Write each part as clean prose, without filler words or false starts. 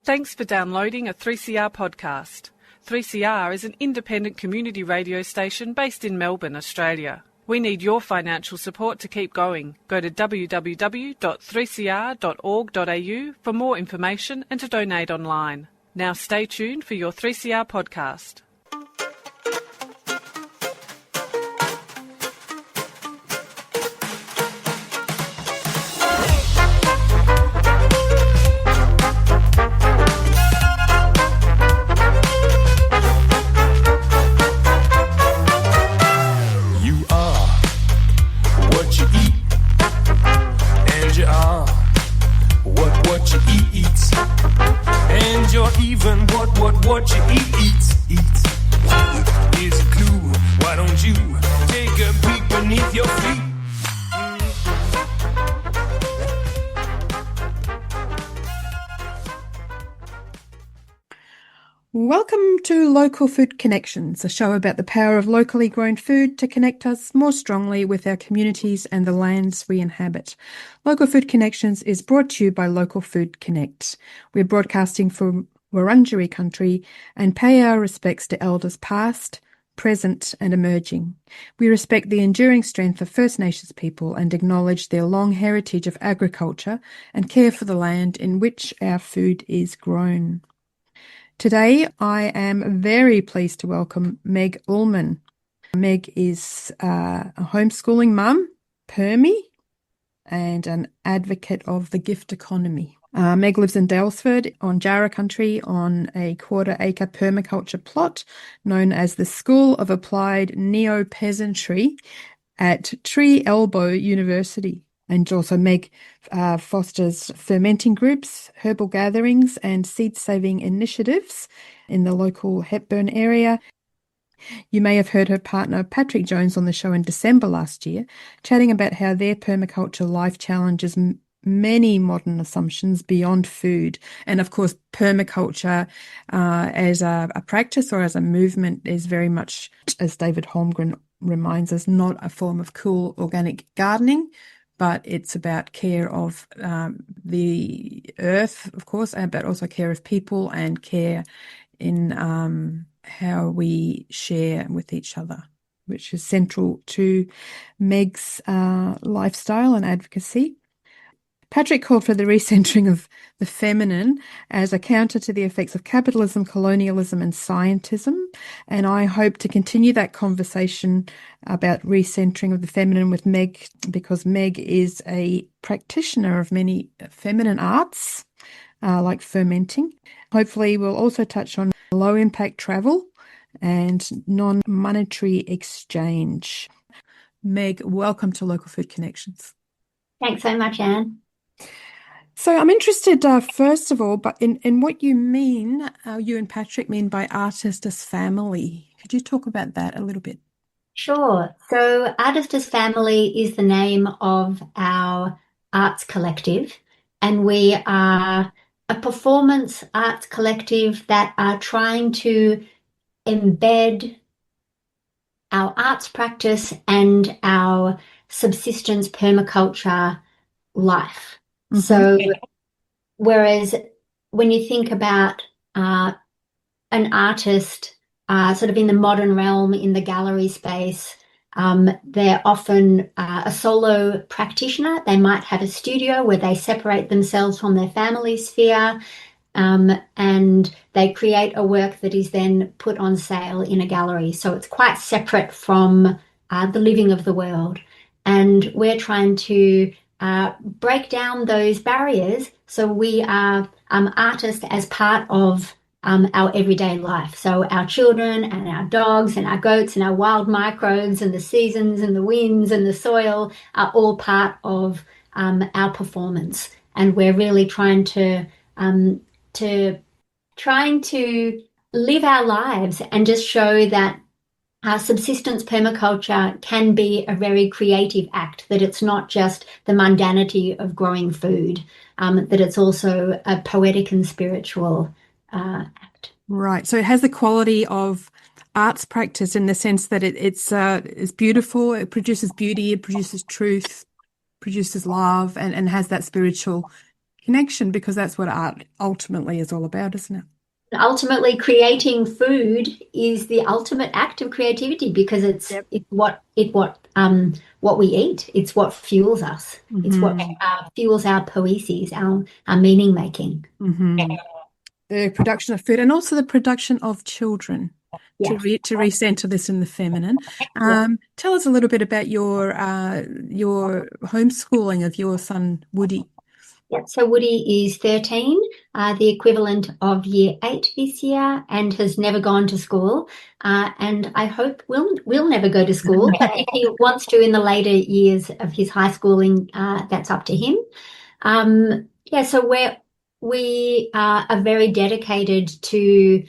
Thanks for downloading a 3CR podcast. 3CR is an independent community radio station based in Melbourne, Australia. We need your financial support to keep going. Go to www.3cr.org.au for more information and to donate online. Now stay tuned for your 3CR podcast. What you eat. Here's a clue. Why don't you take a peek beneath your feet? Welcome to Local Food Connections, a show about the power of locally grown food to connect us more strongly with our communities and the lands we inhabit. Local Food Connections is brought to you by Local Food Connect. We're broadcasting from Wurundjeri country and pay our respects to elders past, present and emerging. We respect the enduring strength of First Nations people and acknowledge their long heritage of agriculture and care for the land in which our food is grown. Today, I am very pleased to welcome Meg Ullman. Meg is a homeschooling mum, Permy, and an advocate of the gift economy. Meg lives in Dalesford on Jarrah country on a quarter-acre permaculture plot known as the School of Applied Neo-Peasantry at Tree Elbow University. And also Meg fosters fermenting groups, herbal gatherings and seed-saving initiatives in the local Hepburn area. You may have heard her partner Patrick Jones on the show in December last year, chatting about how their permaculture life challenges many modern assumptions beyond food. And of course, permaculture as a practice or as a movement is very much, as David Holmgren reminds us, not a form of cool organic gardening, but it's about care of the earth, of course, but also care of people and care in how we share with each other, which is central to Meg's lifestyle and advocacy. Patrick called for the recentering of the feminine as a counter to the effects of capitalism, colonialism and scientism. And I hope to continue that conversation about recentering of the feminine with Meg, because Meg is a practitioner of many feminine arts, like fermenting. Hopefully we'll also touch on low-impact travel and non-monetary exchange. Meg, welcome to Local Food Connections. Thanks so much, Anne. So I'm interested, first of all, but in what you mean, you and Patrick mean by artist as family. Could you talk about that a little bit? Sure. So Artist as Family is the name of our arts collective, and we are a performance arts collective that are trying to embed our arts practice and our subsistence permaculture life. Mm-hmm. So whereas when you think about an artist sort of in the modern realm, in the gallery space, they're often a solo practitioner. They might have a studio where they separate themselves from their family sphere, and they create a work that is then put on sale in a gallery. So it's quite separate from the living of the world. And we're trying to break down those barriers so we are artists as part of our everyday life. So our children and our dogs and our goats and our wild microbes and the seasons and the winds and the soil are all part of our performance. And we're really trying to live our lives and just show that subsistence permaculture can be a very creative act, that it's not just the mundanity of growing food, that it's also a poetic and spiritual act. Right. So it has the quality of arts practice in the sense that it's beautiful, it produces beauty, it produces truth, produces love, and has that spiritual connection, because that's what art ultimately is all about, isn't it? Ultimately, creating food is the ultimate act of creativity because it's Yep. what we eat. It's what fuels us. It's what fuels our poesis, our meaning making. The production of food and also the production of children. Yeah. To recenter this in the feminine. Tell us a little bit about your homeschooling of your son Woody. Yeah, so Woody is 13, the equivalent of year 8 this year, and has never gone to school. And I hope will never go to school. But if he wants to in the later years of his high schooling, that's up to him. So we are very dedicated to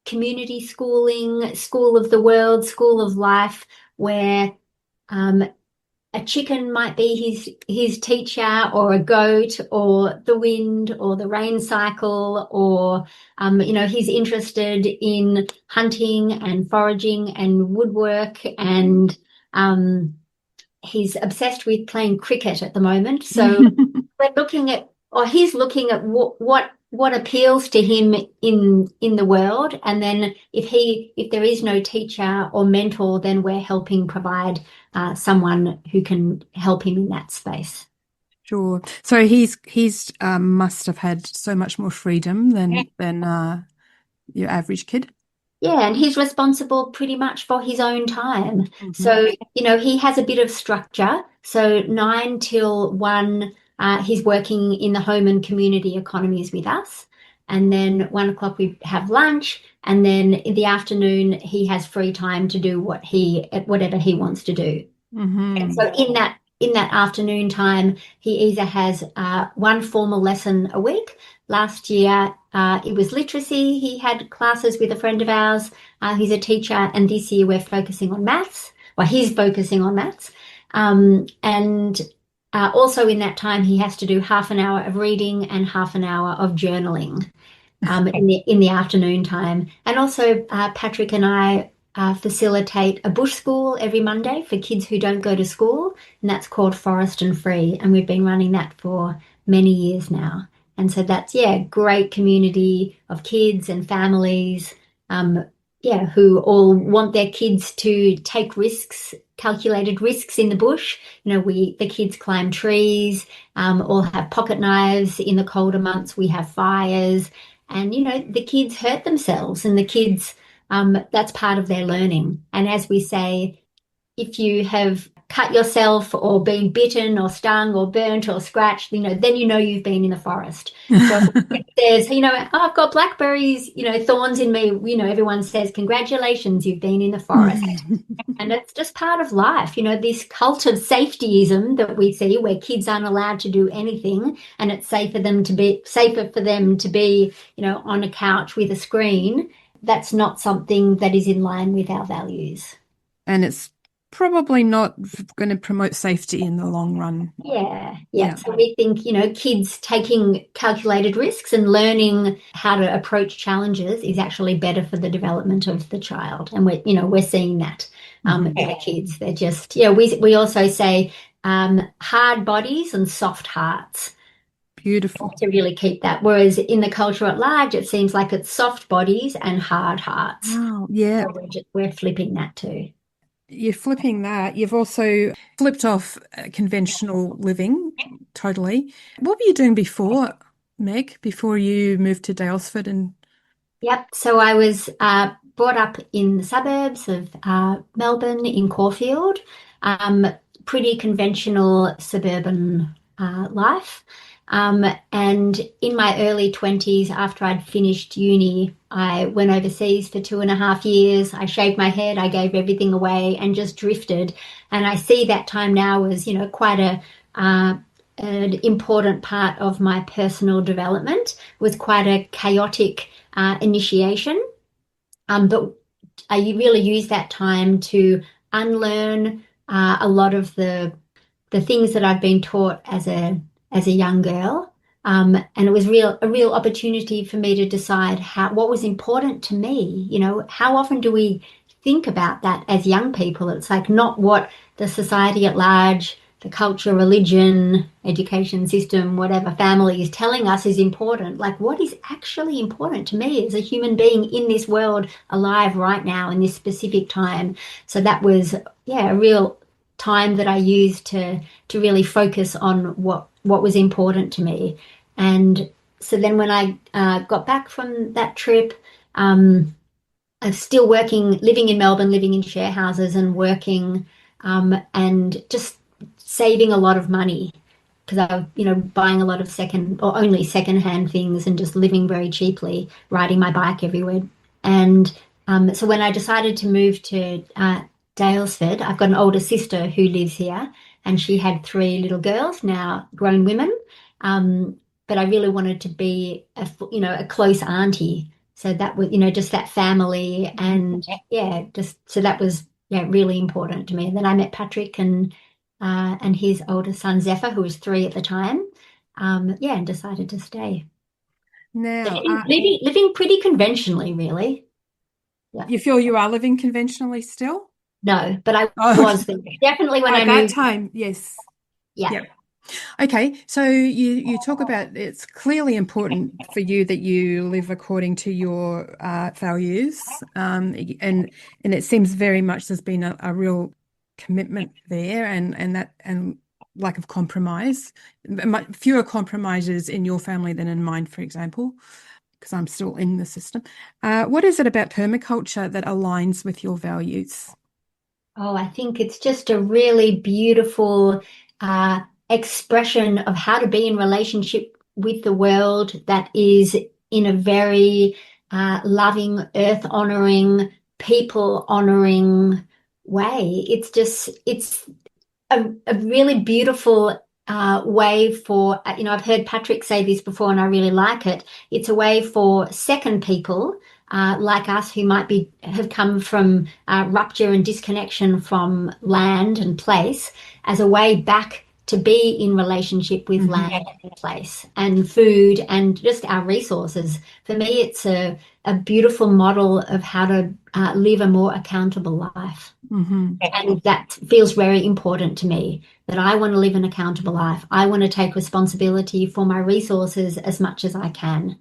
community schooling, school of the world, school of life, where a chicken might be his teacher, or a goat, or the wind, or the rain cycle, or he's interested in hunting and foraging and woodwork, and he's obsessed with playing cricket at the moment. So we're looking at, or he's looking at what appeals to him in the world, and then if there is no teacher or mentor, then we're helping provide someone who can help him in that space. Sure. So he's must have had so much more freedom than your average kid. Yeah, and he's responsible pretty much for his own time. So, he has a bit of structure. So 9 till 1, he's working in the home and community economies with us. And then 1 o'clock we have lunch. And then in the afternoon, he has free time to do whatever he wants to do. And so in that afternoon time, he either has one formal lesson a week. Last year, it was literacy. He had classes with a friend of ours. He's a teacher, and this year we're focusing on maths. Well, he's focusing on maths. And also in that time, he has to do half an hour of reading and half an hour of journaling in the afternoon time. And also Patrick and I facilitate a bush school every Monday for kids who don't go to school, and that's called Forest and Free, and we've been running that for many years now. And so that's great community of kids and families who all want their kids to take risks, calculated risks in the bush. The kids climb trees, all have pocket knives. In the colder months we have fires, and the kids hurt themselves, and the kids that's part of their learning. And as we say, if you have cut yourself or been bitten or stung or burnt or scratched, then you've been in the forest. So if there's, I've got blackberries, thorns in me, everyone says, congratulations, you've been in the forest. And it's just part of life, this cult of safetyism that we see, where kids aren't allowed to do anything, and it's safer for them to be, on a couch with a screen. That's not something that is in line with our values. And it's probably not going to promote safety in the long run. Yeah. So we think, kids taking calculated risks and learning how to approach challenges is actually better for the development of the child. And we're seeing that in the kids. They're just, we also say hard bodies and soft hearts. Beautiful. To really keep that. Whereas in the culture at large, it seems like it's soft bodies and hard hearts. Wow, yeah. So we're flipping that too. You're flipping that. You've also flipped off conventional living totally. What were you doing before, Meg, before you moved to Daylesford? Yep. So I was brought up in the suburbs of Melbourne in Caulfield. Pretty conventional suburban life. And in my early 20s, after I'd finished uni, I went overseas for 2.5 years. I shaved my head, I gave everything away and just drifted. And I see that time now as, quite an important part of my personal development. It was quite a chaotic initiation. But I really used that time to unlearn a lot of the things that I've been taught as a young girl. And it was a real opportunity for me to decide what was important to me. How often do we think about that as young people? It's like not what the society at large the culture, religion, education system, whatever family is telling us is important. Like, what is actually important to me as a human being in this world, alive right now in this specific time? So that was, a real time that I used to really focus on what was important to me. And so then when I got back from that trip, I'm still working, living in Melbourne, living in share houses and working and just saving a lot of money because I was, buying a lot of only second-hand things and just living very cheaply, riding my bike everywhere. And so when I decided to move to Dalesford, I've got an older sister who lives here, and she had 3 little girls, now grown women. But I really wanted to be a close auntie. So that was, just that family, and just so that was really important to me. And then I met Patrick and his older son Zephyr, who was 3 at the time. And decided to stay. Now, living pretty conventionally, really. Yeah. You feel you are living conventionally still? No, but I was there. Definitely when I moved. At that time, yes. Yeah. Yep. Okay, so you talk about it's clearly important for you that you live according to your values, and it seems very much there's been a real commitment there, and lack of compromise, fewer compromises in your family than in mine, for example, because I'm still in the system. What is it about permaculture that aligns with your values? Oh, I think it's just a really beautiful expression of how to be in relationship with the world that is in a very loving, earth honoring, people honoring way. It's a really beautiful way for, I've heard Patrick say this before and I really like it. It's a way for second people like us who have come from rupture and disconnection from land and place as a way back to be in relationship with land and place and food and just our resources. For me, it's a beautiful model of how to live a more accountable life. And that feels very important to me, that I want to live an accountable life. I want to take responsibility for my resources as much as I can.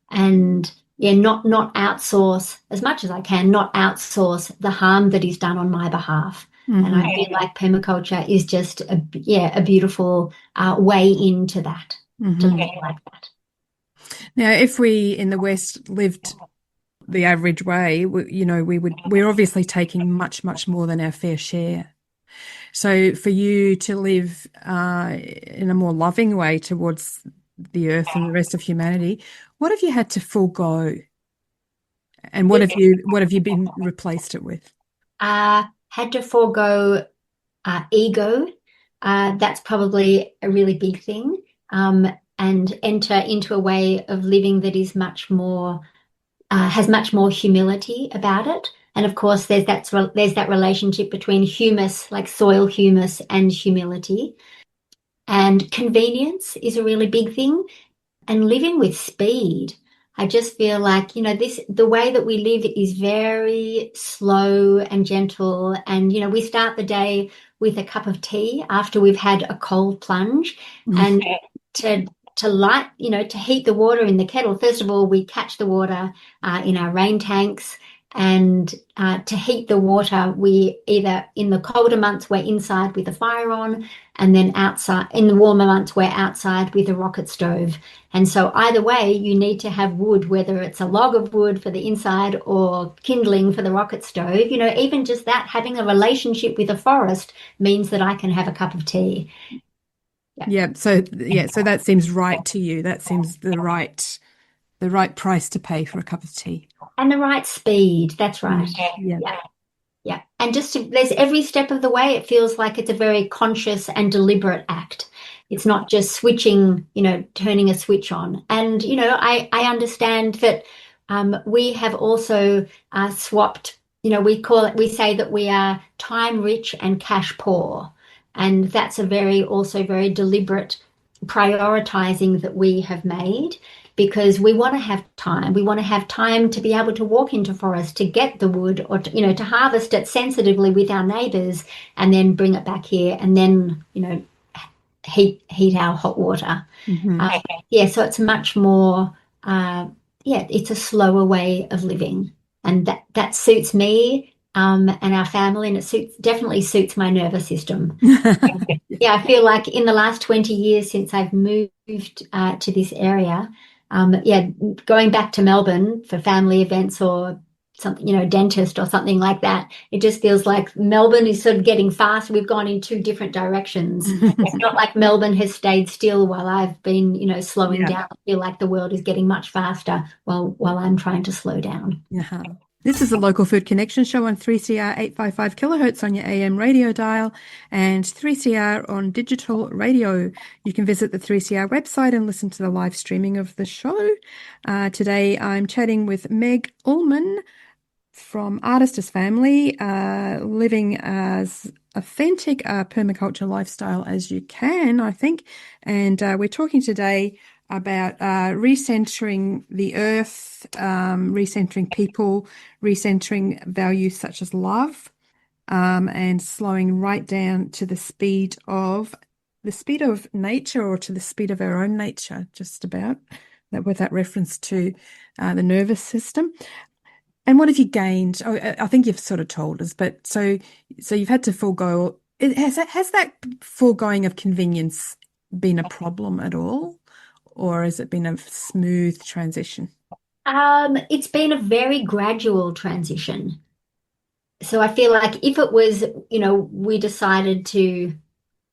And not outsource as much as I can, not outsource the harm that is done on my behalf. And I feel like permaculture is just a beautiful way into that, to live like that. Now, if we in the West lived the average way, we're obviously taking much, much more than our fair share. So for you to live in a more loving way towards the earth and the rest of humanity, what have you had to forego? And what have you been replaced it with? Had to forego ego. That's probably a really big thing. And enter into a way of living that is much more, has much more humility about it. And of course, there's that relationship between humus, like soil humus, and humility. And convenience is a really big thing. And living with speed. I just feel like, the way that we live is very slow and gentle. And, we start the day with a cup of tea after we've had a cold plunge. And to light, to heat the water in the kettle, first of all, we catch the water in our rain tanks. And to heat the water, we either in the colder months, we're inside with a fire on, and then outside in the warmer months, we're outside with a rocket stove. And so either way, you need to have wood, whether it's a log of wood for the inside or kindling for the rocket stove. Even just that, having a relationship with a forest means that I can have a cup of tea. So that seems right to you. That seems the right price to pay for a cup of tea. And the right speed. That's right. Yeah. And there's every step of the way, it feels like it's a very conscious and deliberate act. It's not just switching, turning a switch on. And, I understand that we have also swapped, we say that we are time rich and cash poor. And that's also very deliberate prioritizing that we have made. because we want to have time. We want to have time to be able to walk into forest to get the wood, or to, to harvest it sensitively with our neighbours and then bring it back here and then, heat our hot water. So it's much more, it's a slower way of living, and that suits me and our family, and it definitely suits my nervous system. I feel like in the last 20 years since I've moved to this area, going back to Melbourne for family events or something, dentist or something like that, it just feels like Melbourne is sort of getting fast. We've gone in two different directions. It's not like Melbourne has stayed still while I've been, slowing down. I feel like the world is getting much faster while I'm trying to slow down. This is the Local Food Connection show on 3CR 855 kilohertz on your AM radio dial and 3CR on digital radio. You can visit the 3CR website and listen to the live streaming of the show. Today I'm chatting with Meg Ullman from Artist as Family, living as authentic permaculture lifestyle as you can, I think. And we're talking today about recentering the earth, recentering people, recentering values such as love, and slowing right down to the speed of nature, or to the speed of our own nature, just about, with that reference to the nervous system. And what have you gained? Oh, I think you've sort of told us, but so you've had to forego. Has that foregoing of convenience been a problem at all? Or has it been a smooth transition? It's been a very gradual transition. So I feel like if it was, we decided to,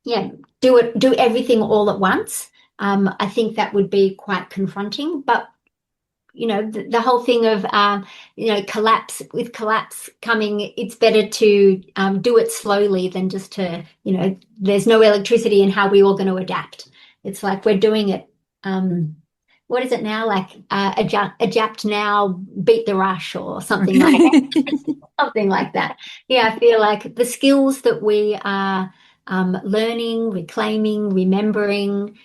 do everything all at once, I think that would be quite confronting. But, the whole thing of, collapse coming, it's better to do it slowly than just to, there's no electricity, and how are we all going to adapt? It's like we're doing it. What is it now? Like adapt now, beat the rush, or something like that. Something like that. I feel like the skills that we are learning, reclaiming, remembering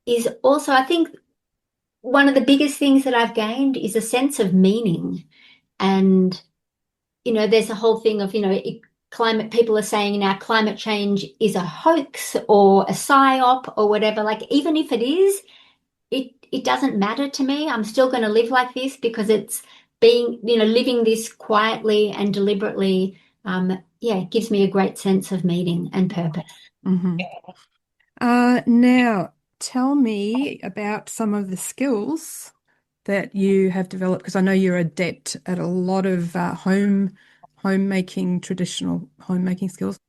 is also, I think, one of the biggest things that I've gained is a sense of meaning. And, there's a whole thing of, people are saying now climate change is a hoax or a psyop or whatever. Like, even if it is, it doesn't matter to me. I'm still going to live like this, because it's living this quietly and deliberately, it gives me a great sense of meaning and purpose. Now, tell me about some of the skills that you have developed, because I know you're adept at a lot of traditional homemaking skills.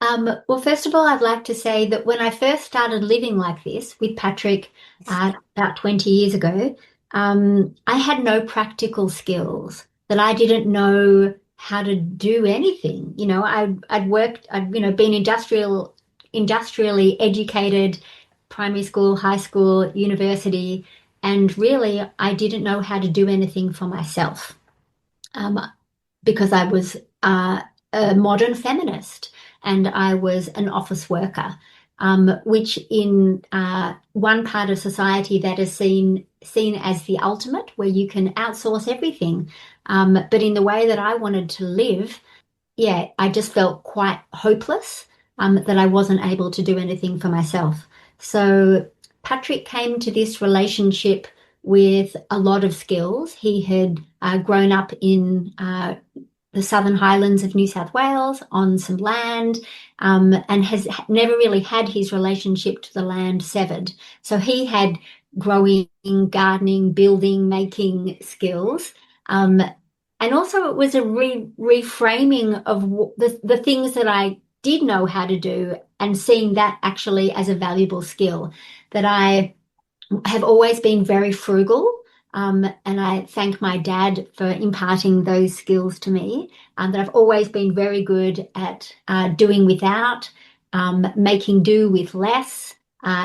Well, first of all, I'd like to say that when I first started living like this with Patrick about 20 years ago, I had no practical skills, that I didn't know how to do anything. I'd been industrially educated, primary school, high school, university, and really I didn't know how to do anything for myself, because I was a modern feminist and I was an office worker, which in one part of society that is seen as the ultimate, where you can outsource everything. But in the way that I wanted to live, I just felt quite hopeless, that I wasn't able to do anything for myself. So Patrick came to this relationship with a lot of skills. He had grown up in the Southern Highlands of New South Wales on some land, and has never really had his relationship to the land severed. So he had growing, gardening, building, making skills. And also it was a reframing of the things that I did know how to do, and seeing that actually as a valuable skill. That I have always been very frugal, and I thank my dad for imparting those skills to me, that I've always been very good at doing without, making do with less,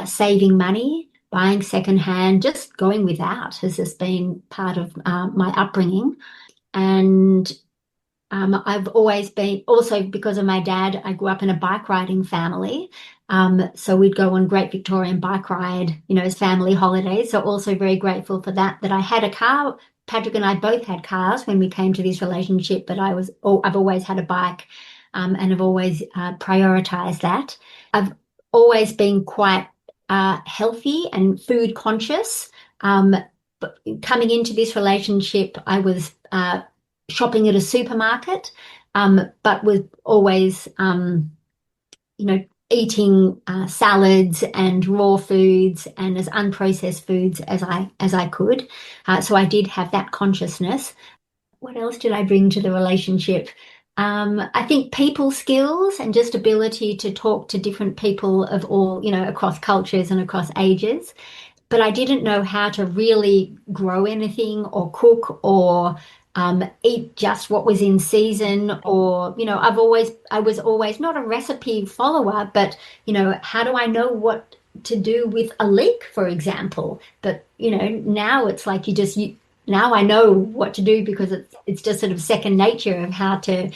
saving money, buying secondhand, just going without has just been part of my upbringing. And I've always been, also because of my dad, I grew up in a bike riding family. So we'd go on Great Victorian Bike Ride, as family holidays. So also very grateful for that I had a car. Patrick and I both had cars when we came to this relationship, but I've always had a bike, and I've always prioritized that. I've always been quite healthy and food conscious. But coming into this relationship, I was shopping at a supermarket, but was always, eating salads and raw foods and as unprocessed foods as I could. So I did have that consciousness. What else did I bring to the relationship? I think people skills and just ability to talk to different people of all, across cultures and across ages. But I didn't know how to really grow anything or cook or eat just what was in season, or I was always not a recipe follower, but how do I know what to do with a leek, for example? But now it's like now I know what to do because it's just sort of second nature of how to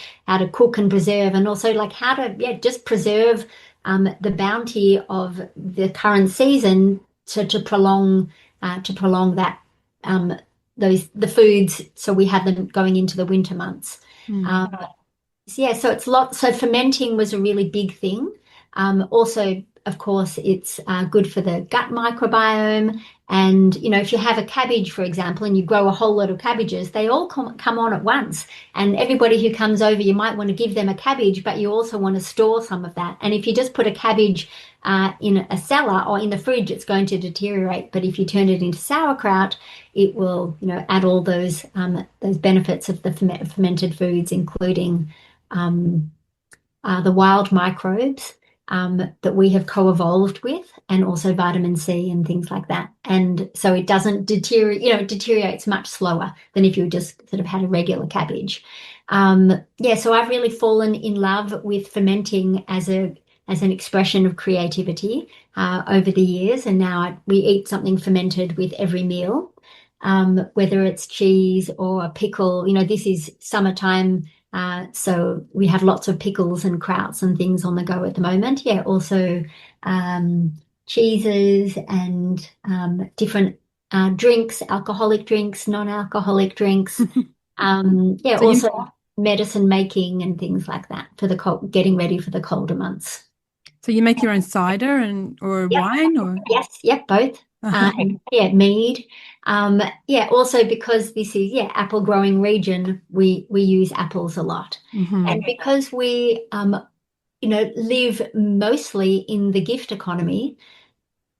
cook and preserve, and also like how to just preserve the bounty of the current season to prolong that the foods, so we have them going into the winter months. So it's so fermenting was a really big thing. Also, of course, it's good for the gut microbiome. And, if you have a cabbage, for example, and you grow a whole lot of cabbages, they all come on at once. And everybody who comes over, you might want to give them a cabbage, but you also want to store some of that. And if you just put a cabbage in a cellar or in the fridge, it's going to deteriorate. But if you turn it into sauerkraut, it will, add all those benefits of the fermented foods, including the wild microbes that we have co-evolved with, and also vitamin C and things like that. And so it doesn't deteriorate, it deteriorates much slower than if you just sort of had a regular cabbage. So I've really fallen in love with fermenting as an expression of creativity over the years. And now we eat something fermented with every meal, whether it's cheese or a pickle. This is summertime, so we have lots of pickles and krauts and things on the go at the moment. Also cheeses and different drinks, alcoholic drinks, non-alcoholic drinks. Also medicine making and things like that for the getting ready for the colder months. So you make your own cider or wine, or? Yes, both. Mead. Also because this is apple growing region, we use apples a lot. And because we live mostly in the gift economy,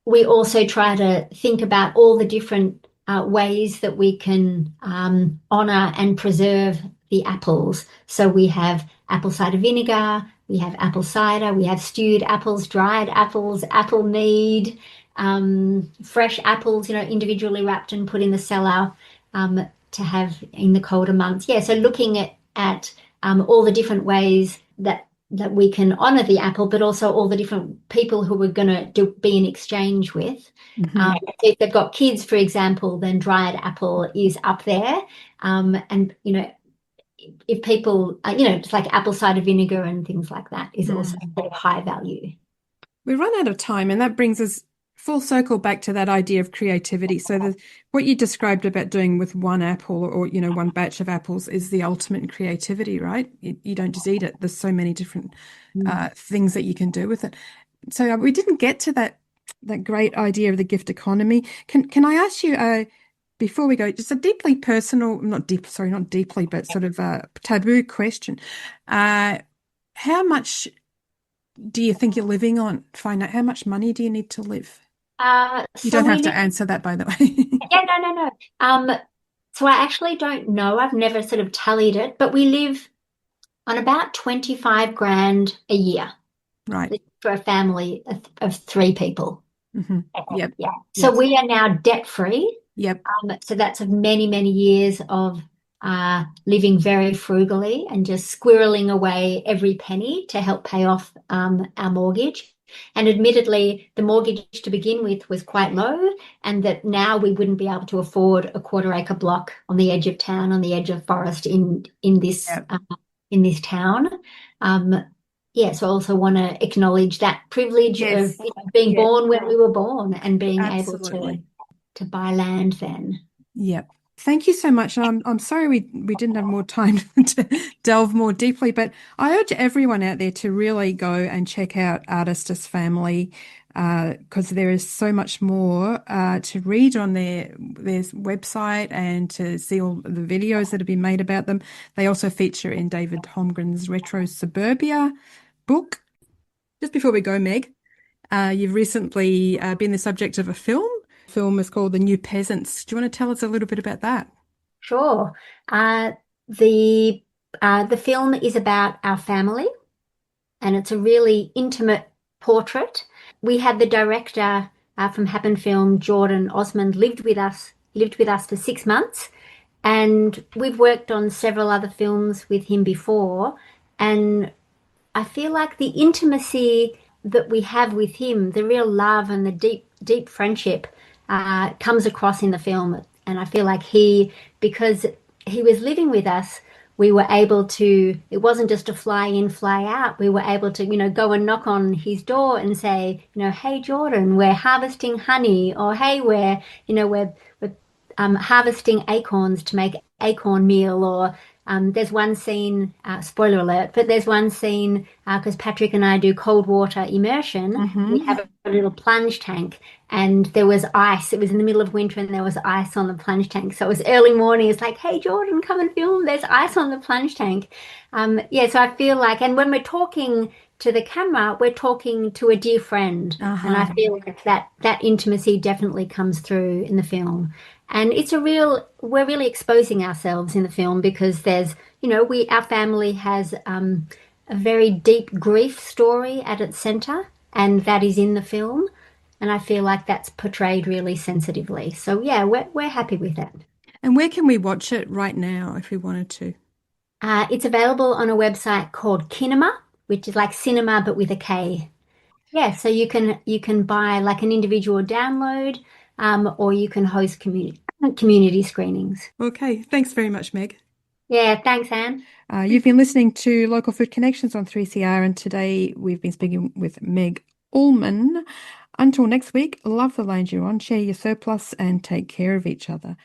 we also try to think about all the different ways that we can honor and preserve the apples. So we have apple cider vinegar, we have apple cider, we have stewed apples, dried apples, apple mead, fresh apples, individually wrapped and put in the cellar to have in the colder months. So looking at all the different ways that we can honor the apple, but also all the different people who we're going to be in exchange with. If they've got kids, for example, then dried apple is up there. And, if people, it's like apple cider vinegar and things like that is also of high value. We run out of time, and that brings us full circle back to that idea of creativity. So what you described about doing with one apple or one batch of apples is the ultimate creativity, right? You don't just eat it. There's so many different things that you can do with it. So we didn't get to that great idea of the gift economy. Can I ask you before we go, just a deeply personal, not deeply, but sort of a taboo question. How much do you think you're living on? How much money do you need to live? You don't have to answer that, by the way. No. So I actually don't know. I've never sort of tallied it, but we live on about 25 grand a year. Right. For a family of 3 people. Yep. So we are now debt free. Yep. So that's of many, many years of living very frugally and just squirreling away every penny to help pay off our mortgage. And admittedly, the mortgage to begin with was quite low, and that now we wouldn't be able to afford a 1/4 acre block on the edge of town, on the edge of forest in this town. Yes, I also want to acknowledge that privilege of Yes, being yeah, born when we were born and being able absolutely. to buy land then. Yep. Thank you so much. I'm sorry we didn't have more time to delve more deeply, but I urge everyone out there to really go and check out Artistus Family because there is so much more to read on their website and to see all the videos that have been made about them. They also feature in David Holmgren's Retro Suburbia book. Just before we go, Meg, you've recently been the subject of a film. The film is called The New Peasants. Do you want to tell us a little bit about that? Sure. Uh, the the film is about our family, and it's a really intimate portrait. We had the director from Happen Film, Jordan Osmond, lived with us for 6 months, and we've worked on several other films with him before, and I feel like the intimacy that we have with him, the real love and the deep friendship, comes across in the film. And I feel like because he was living with us, we were able to, it wasn't just a fly in, fly out. We were able to, go and knock on his door and say, hey, Jordan, we're harvesting honey, or hey, we're harvesting acorns to make acorn meal, or there's one scene, spoiler alert, but there's one scene because Patrick and I do cold water immersion. We Mm-hmm. have a little plunge tank, and there was ice. It was in the middle of winter, and there was ice on the plunge tank. So it was early morning. It's like, hey, Jordan, come and film. There's ice on the plunge tank. Yeah, so I feel like, and when we're talking to the camera, we're talking to a dear friend, and I Uh-huh. feel like that intimacy definitely comes through in the film. And we're really exposing ourselves in the film because our family has a very deep grief story at its center, and that is in the film. And I feel like that's portrayed really sensitively. So yeah, we're happy with that. And where can we watch it right now if we wanted to? It's available on a website called Kinema, which is like cinema but with a K. Yeah, so you can buy like an individual download, or you can host community screenings. Okay, thanks very much, Meg. Yeah, thanks, Anne. You've been listening to Local Food Connections on 3CR, and today we've been speaking with Meg Ullman. Until next week, love the land you're on, share your surplus, and take care of each other.